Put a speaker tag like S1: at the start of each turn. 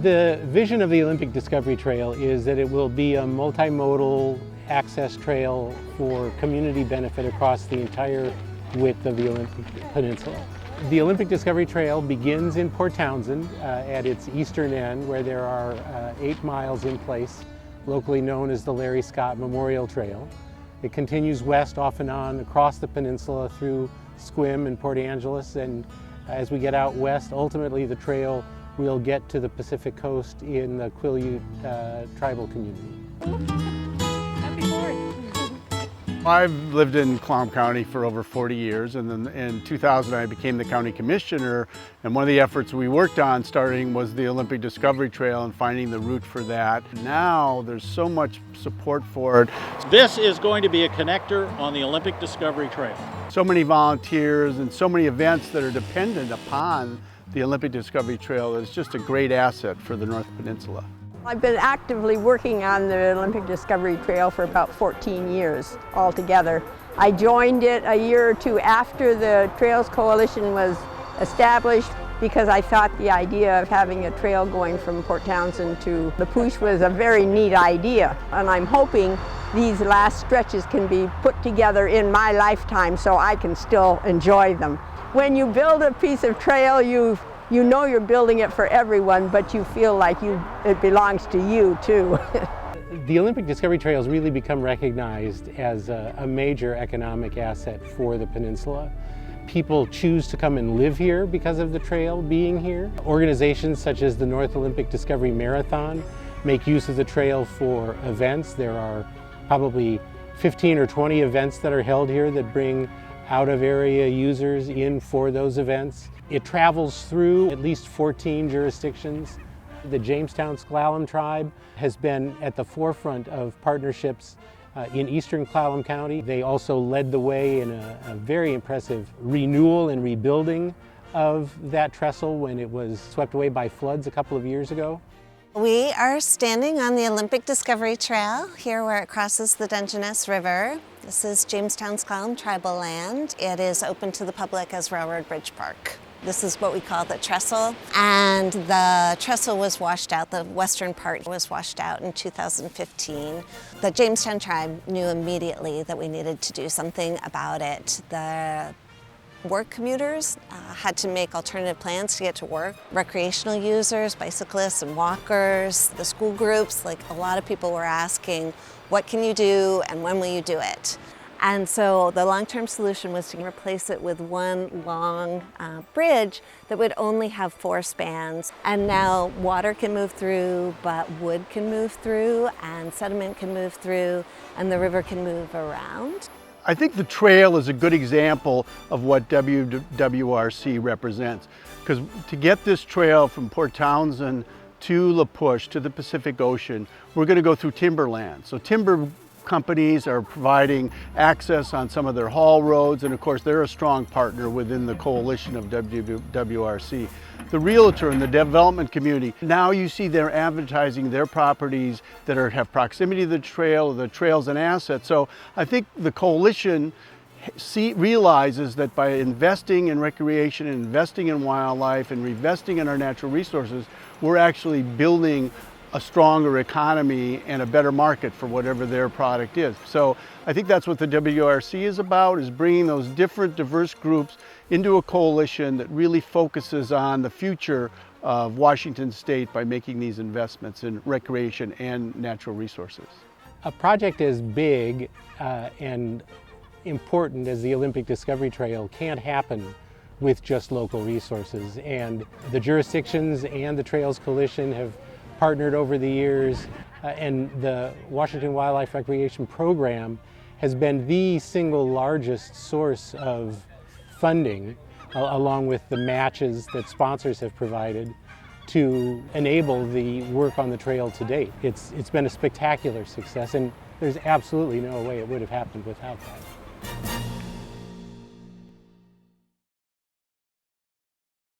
S1: The vision of the Olympic Discovery Trail is that it will be a multimodal access trail for community benefit across the entire width of the Olympic Peninsula. The Olympic Discovery Trail begins in Port Townsend at its eastern end, where there are 8 miles in place, locally known as the Larry Scott Memorial Trail. It continues west off and on across the peninsula through Sequim and Port Angeles, and as we get out west, ultimately the trail will get to the Pacific coast in the Quileute tribal community.
S2: Happy 4th.
S3: I've lived in Clallam County for over 40 years, and then in 2000 I became the county commissioner, and one of the efforts we worked on starting was the Olympic Discovery Trail and finding the route for that. Now there's so much support for it.
S4: This is going to be a connector on the Olympic Discovery Trail.
S3: So many volunteers and so many events that are dependent upon the Olympic Discovery Trail is just a great asset for the North Peninsula.
S2: I've been actively working on the Olympic Discovery Trail for about 14 years altogether. I joined it a year or two after the Trails Coalition was established because I thought the idea of having a trail going from Port Townsend to the Poosh was a very neat idea. And I'm hoping these last stretches can be put together in my lifetime so I can still enjoy them. When you build a piece of trail, you know you're building it for everyone, but you feel like it belongs to you too.
S1: The Olympic Discovery Trail has really become recognized as a major economic asset for the peninsula. People choose to come and live here because of the trail being here. Organizations such as the North Olympic Discovery Marathon make use of the trail for events. There are probably 15 or 20 events that are held here that bring out-of-area users in for those events. It travels through at least 14 jurisdictions. The Jamestown Sklallam tribe has been at the forefront of partnerships in eastern Clallam County. They also led the way in a very impressive renewal and rebuilding of that trestle when it was swept away by floods a couple of years ago.
S5: We are standing on the Olympic Discovery Trail, here where it crosses the Dungeness River. This is Jamestown Sklallam tribal land. It is open to the public as Railroad Bridge Park. This is what we call the trestle, and the trestle was washed out, the western part was washed out in 2015. The Jamestown tribe knew immediately that we needed to do something about it. The work commuters had to make alternative plans to get to work. Recreational users, bicyclists and walkers, the school groups, like a lot of people were asking, what can you do and when will you do it? And so the long-term solution was to replace it with one long bridge that would only have 4 spans. And now water can move through, but wood can move through, and sediment can move through, and the river can move around.
S3: I think the trail is a good example of what WWRC represents, because to get this trail from Port Townsend to La Push, to the Pacific Ocean, we're going to go through timberland. So timber companies are providing access on some of their haul roads, and of course they're a strong partner within the coalition of WWRC. The realtor and the development community, now you see they're advertising their properties that have proximity to the trail's an asset. So I think the coalition realizes that by investing in recreation, and investing in wildlife, and investing in our natural resources, we're actually building a stronger economy and a better market for whatever their product is. So I think that's what the WRC is about, is bringing those different diverse groups into a coalition that really focuses on the future of Washington State by making these investments in recreation and natural resources.
S1: A project as big and important as the Olympic Discovery Trail can't happen with just local resources, and the jurisdictions and the Trails Coalition have partnered over the years, and the Washington Wildlife Recreation Program has been the single largest source of funding, along with the matches that sponsors have provided to enable the work on the trail to date. It's been a spectacular success, and there's absolutely no way it would have happened without that.